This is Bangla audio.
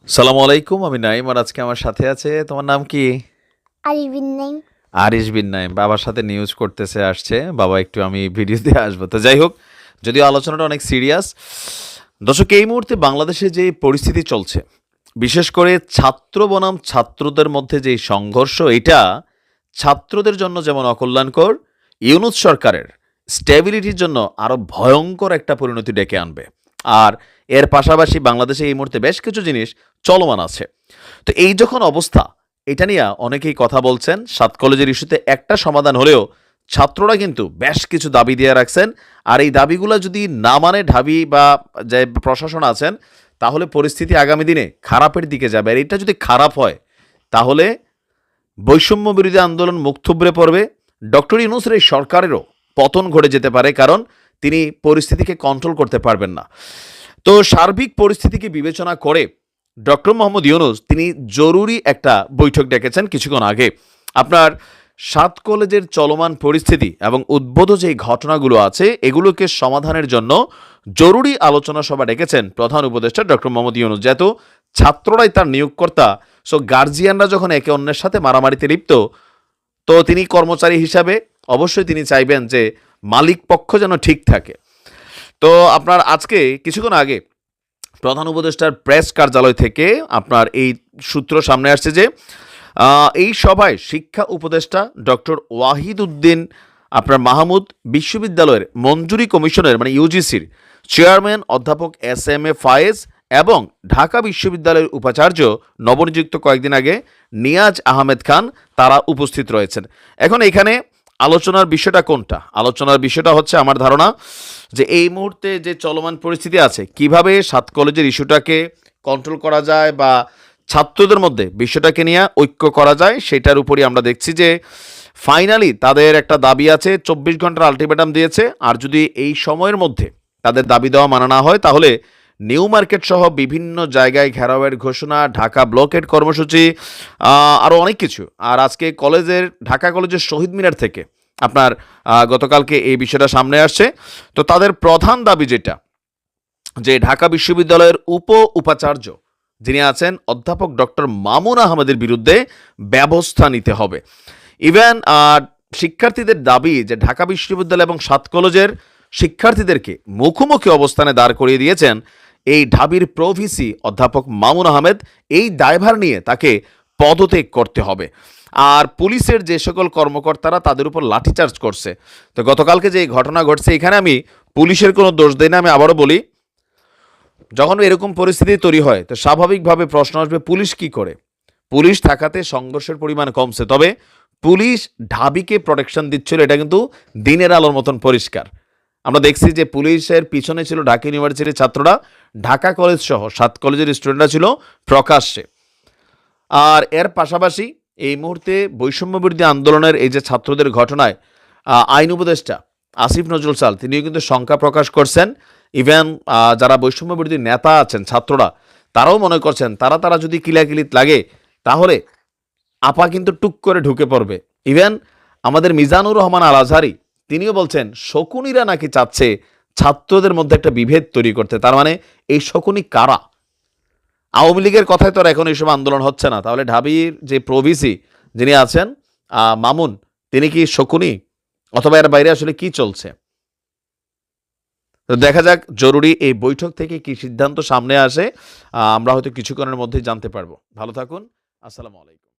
সালামু আলাইকুম, আমি নাইম আর আজকে আমার সাথে আছে। তোমার নাম কি? আরিফিন নাইম। আরিশ বিন নাইম। বাবার সাথে নিউজ করতেছে আসছে। বাবা একটু আমি ভিডিওতে আসবো। তো যাই হোক, যদিও আলোচনাটা অনেক সিরিয়াস। দর্শক, এই মুহূর্তে বাংলাদেশে যে পরিস্থিতি চলছে, বিশেষ করে ছাত্র বনাম ছাত্রদের মধ্যে যে সংঘর্ষ, এটা ছাত্রদের জন্য যেমন অকল্যাণকর, ইউনূস সরকারের স্টেবিলিটির জন্য আরো ভয়ঙ্কর একটা পরিণতি ডেকে আনবে। আর এর পাশাপাশি বাংলাদেশে এই মুহূর্তে বেশ কিছু জিনিস চলমান আছে। তো এই যখন অবস্থা, এটা নিয়ে অনেকেই কথা বলছেন। ৭ কলেজের ইস্যুতে একটা সমাধান হলেও ছাত্ররা কিন্তু বেশ কিছু দাবি দিয়ে রাখছেন। আর এই দাবিগুলো যদি না মানে ঢাবি বা যে প্রশাসন আছেন, তাহলে পরিস্থিতি আগামী দিনে খারাপের দিকে যাবে। আর এটা যদি খারাপ হয়, তাহলে বৈষম্য বিরোধী আন্দোলন মুখ থুবড়ে পড়বে। ডক্টর ইউনূসের এই সরকারেরও পতন ঘটে যেতে পারে, কারণ তিনি পরিস্থিতিকে কন্ট্রোল করতে পারবেন না। তো সার্বিক পরিস্থিতিকে বিবেচনা করে ডক্টর মোহাম্মদ ইউনূস তিনি জরুরি একটা বৈঠক ডেকেছেন কিছুক্ষণ আগে। আপনার ৭ কলেজের চলমান পরিস্থিতি এবং উদ্ভূত যে ঘটনাগুলো আছে, এগুলোকে সমাধানের জন্য জরুরি আলোচনা সভা ডেকেছেন প্রধান উপদেষ্টা ডক্টর মোহাম্মদ ইউনূস। যেহেতু ছাত্ররাই তার নিয়োগকর্তা, সো গার্জিয়ানরা যখন একে অন্যের সাথে মারামারিতে লিপ্ত, তো তিনি কর্মচারী হিসাবে অবশ্যই তিনি চাইবেন যে মালিক পক্ষ যেন ঠিক থাকে। তো আপনার আজকে কিছুক্ষণ আগে প্রধান উপদেষ্টার প্রেস কার্যালয় থেকে আপনার এই সূত্র সামনে আসছে যে এই সভায় শিক্ষা উপদেষ্টা ডক্টর ওয়াহিদ উদ্দিন আপনার মাহমুদ, বিশ্ববিদ্যালয়ের মঞ্জুরি কমিশনের মানে ইউজিসির চেয়ারম্যান অধ্যাপক এস.এম.এ ফায়েজ এবং ঢাকা বিশ্ববিদ্যালয়ের উপাচার্য নবনিযুক্ত কয়েকদিন আগে নিয়াজ আহমেদ খান, তারা উপস্থিত রয়েছেন। এখন এখানে আলোচনার বিষয়টা কোনটা? আলোচনার বিষয়টা হচ্ছে আমার ধারণা যে এই মুহূর্তে যে চলমান পরিস্থিতি আছে, কিভাবে ৭ কলেজের ইস্যুটাকে কন্ট্রোল করা যায় বা ছাত্রদের মধ্যে বিষয়টাকে নিয়ে ঐক্য করা যায়, সেটার উপরই আমরা দেখছি যে ফাইনালি তাদের একটা দাবি আছে, ২৪ ঘন্টার আলটিমেটাম দিয়েছে। আর যদি এই সময়ের মধ্যে তাদের দাবি দেওয়া মানা না হয়, তাহলে নিউ মার্কেট সহ বিভিন্ন জায়গায় ঘেরাওয়ের ঘোষণা, ঢাকা ব্লকেট কর্মসূচি, আরও অনেক কিছু। আর আজকে ঢাকা কলেজের শহীদ মিনার থেকে আপনার গতকালকে এই বিষয়টা সামনে আসছে। তো তাদের প্রধান দাবি যেটা, যে ঢাকা বিশ্ববিদ্যালয়ের উপাচার্য যিনি আছেন অধ্যাপক ডক্টর মামুন আহমেদের বিরুদ্ধে ব্যবস্থা নিতে হবে। ইভেন শিক্ষার্থীদের দাবি যে ঢাকা বিশ্ববিদ্যালয় এবং ৭ কলেজের শিক্ষার্থীদেরকে মুখোমুখি অবস্থানে দাঁড় করিয়ে দিয়েছেন এই ঢাবির প্রভিসি অধ্যাপক মামুন আহমেদ। এই দায়ভার নিয়ে তাকে পদত্যাগ করতে হবে। আর পুলিশের যে সকল কর্মকর্তারা তাদের উপর লাঠিচার্জ করছে, তো গতকালকে যে ঘটনা ঘটছে, এখানে আমি পুলিশের কোনো দোষ দেই না। আমি আবারও বলি, যখন এরকম পরিস্থিতি তৈরি হয়, তো স্বাভাবিকভাবে প্রশ্ন আসবে পুলিশ কি করে। পুলিশ থাকাতে সংঘর্ষের পরিমাণ কমছে, তবে পুলিশ ঢাবিকে প্রোটেকশন দিচ্ছিল, এটা কিন্তু দিনের আলোর মতন পরিষ্কার। আমরা দেখছি যে পুলিশের পিছনে ছিল ঢাকা ইউনিভার্সিটির ছাত্ররা, ঢাকা কলেজ সহ ৭ কলেজের স্টুডেন্টরা ছিল প্রকাশ্যে। আর এর পাশাপাশি এই মুহূর্তে বৈষম্য বিরোধী আন্দোলনের এই যে ছাত্রদের ঘটনায় আইন উপদেষ্টা আসিফ নজরুল সাল তিনিও কিন্তু শঙ্কা প্রকাশ করছেন। ইভেন যারা বৈষম্য বিরোধী নেতা আছেন, ছাত্ররা, তারাও মনে করছেন তারা যদি কিলাকিলিত লাগে, তাহলে আপা কিন্তু টুক করে ঢুকে পড়বে। ইভেন আমাদের মিজানুর রহমান আল আজহারি তিনিও বলছেন শকুনিরা নাকি চাচ্ছে ছাত্রদের মধ্যে একটা বিভেদ তৈরি করতে। তার মানে এই শকুনি কারা? আওয়ামী লীগের কথায় তো আর এখন এইসব আন্দোলন হচ্ছে না, তাহলে ঢাবির যে প্রভিসি যিনি আছেন মামুন, তিনি কি শকুনি, অথবা এর বাইরে আসলে কি চলছে? তো দেখা যাক জরুরি এই বৈঠক থেকে কি সিদ্ধান্ত সামনে আসে। আমরা হয়তো কিছুক্ষণের মধ্যেই জানতে পারবো। ভালো থাকুন। আসসালামু আলাইকুম।